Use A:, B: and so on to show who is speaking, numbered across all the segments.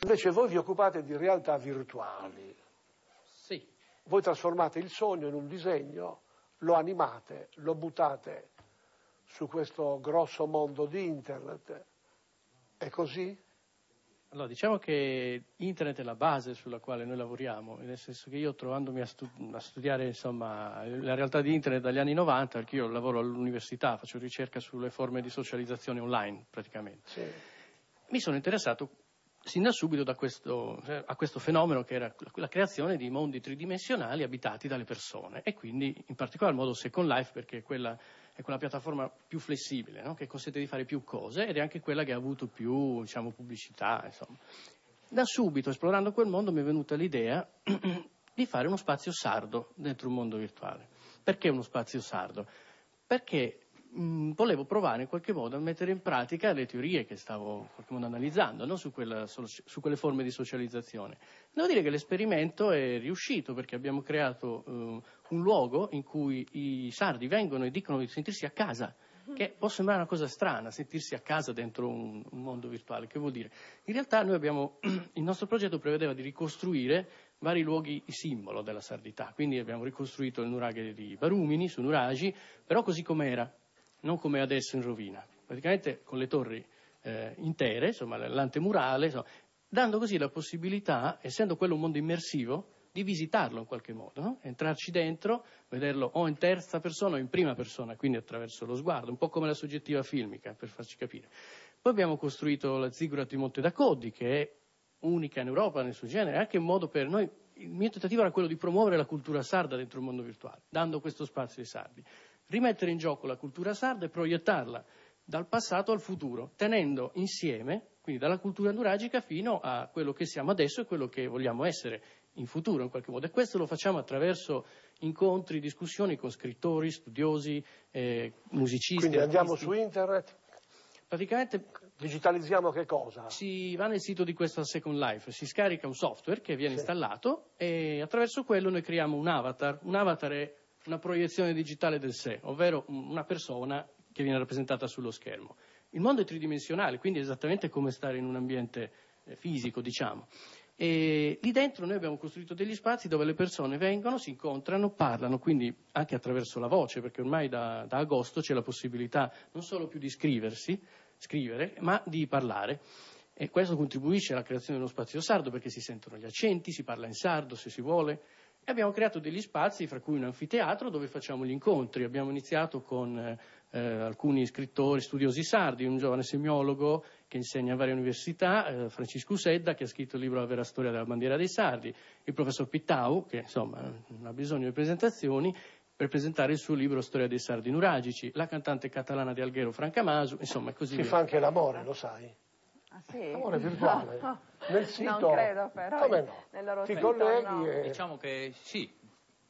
A: Invece voi vi occupate di realtà virtuali.
B: Sì.
A: Voi trasformate il sogno in un disegno, lo animate, lo buttate su questo grosso mondo di Internet. È così?
B: Allora, diciamo che Internet è la base sulla quale noi lavoriamo, nel senso che io trovandomi a studiare insomma, la realtà di Internet dagli anni 90, perché io lavoro all'università, faccio ricerca sulle forme di socializzazione online praticamente,
A: Sì.
B: mi sono interessato sin da subito a questo fenomeno che era la creazione di mondi tridimensionali abitati dalle persone e quindi in particolar modo Second Life perché è quella piattaforma più flessibile, no? Che consente di fare più cose ed è anche quella che ha avuto più, diciamo, pubblicità, insomma. Da subito, esplorando quel mondo, mi è venuta l'idea di fare uno spazio sardo dentro un mondo virtuale. Perché uno spazio sardo? Perché volevo provare in qualche modo a mettere in pratica le teorie che stavo in qualche modo analizzando, no? su quelle forme di socializzazione. Devo dire che l'esperimento è riuscito perché abbiamo creato un luogo in cui i sardi vengono e dicono di sentirsi a casa, che può sembrare una cosa strana, sentirsi a casa dentro un mondo virtuale. Che vuol dire? In realtà noi il nostro progetto prevedeva di ricostruire vari luoghi simbolo della sardità, quindi abbiamo ricostruito il nuraghe di Barumini, su Nuragi, però così com'era, non come adesso in rovina, praticamente con le torri intere, insomma l'antemurale, insomma, dando così la possibilità, essendo quello un mondo immersivo, di visitarlo in qualche modo, no? Entrarci dentro, vederlo o in terza persona o in prima persona, quindi attraverso lo sguardo, un po' come la soggettiva filmica, per farci capire. Poi abbiamo costruito la Ziggurat di Monte da Coddi, che è unica in Europa nel suo genere, anche un modo per noi, il mio tentativo era quello di promuovere la cultura sarda dentro il mondo virtuale, dando questo spazio ai sardi. Rimettere in gioco la cultura sarda e proiettarla dal passato al futuro, tenendo insieme, quindi dalla cultura nuragica fino a quello che siamo adesso e quello che vogliamo essere in futuro in qualche modo. E questo lo facciamo attraverso incontri, discussioni con scrittori, studiosi, musicisti.
A: Quindi andiamo
B: artisti.
A: su Internet,
B: Praticamente
A: digitalizziamo che cosa?
B: si va nel sito di questa Second Life, si scarica un software che viene installato e attraverso quello noi creiamo un avatar. Un avatar è una proiezione digitale del sé, ovvero una persona che viene rappresentata sullo schermo. Il mondo è tridimensionale, quindi è esattamente come stare in un ambiente fisico, diciamo. E lì dentro noi abbiamo costruito degli spazi dove le persone vengono, si incontrano, parlano, quindi anche attraverso la voce, perché ormai da agosto c'è la possibilità non solo più di scrivere, ma di parlare. E questo contribuisce alla creazione di uno spazio sardo perché si sentono gli accenti, si parla in sardo se si vuole. E abbiamo creato degli spazi, fra cui un anfiteatro, dove facciamo gli incontri. Abbiamo iniziato con alcuni scrittori, studiosi sardi, un giovane semiologo che insegna a varie università, Francisco Sedda, che ha scritto il libro La vera storia della bandiera dei sardi, il professor Pittau, che insomma non ha bisogno di presentazioni, per presentare il suo libro Storia dei sardi nuragici, la cantante catalana di Alghero Francamasu, insomma così
A: Si
B: via.
A: fa anche l'amore, lo sai?
C: Ah, sì?
A: Amore virtuale. Nel sito.
C: Non credo però.
A: Come no?
C: Nel loro
A: Ti
C: sito,
A: colleghi
C: no.
A: e...
D: Diciamo che sì,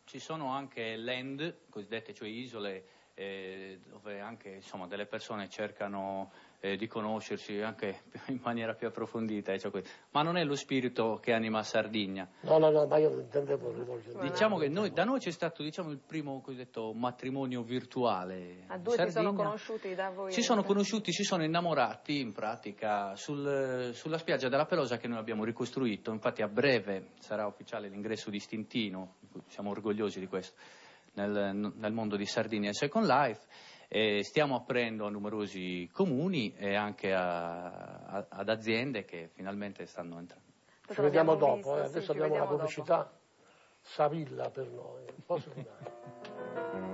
D: ci sono anche land, cosiddette, cioè isole, dove anche insomma delle persone cercano di conoscersi anche in maniera più approfondita, cioè ma non è lo spirito che anima Sardegna.
A: No, ma io non intendevo rivolgere.
D: Diciamo che da noi c'è stato, diciamo, il primo cosiddetto matrimonio virtuale.
C: A due si sono conosciuti da voi?
D: Si sono conosciuti, si sono innamorati in pratica sulla spiaggia della Pelosa che noi abbiamo ricostruito. Infatti a breve sarà ufficiale l'ingresso di Stintino, siamo orgogliosi di questo, nel mondo di Sardinia e Second Life. Stiamo aprendo a numerosi comuni e anche ad aziende che finalmente stanno entrando.
A: Ci vediamo dopo,
C: visto, sì,
A: adesso abbiamo la pubblicità. Savilla per noi. Posso andare?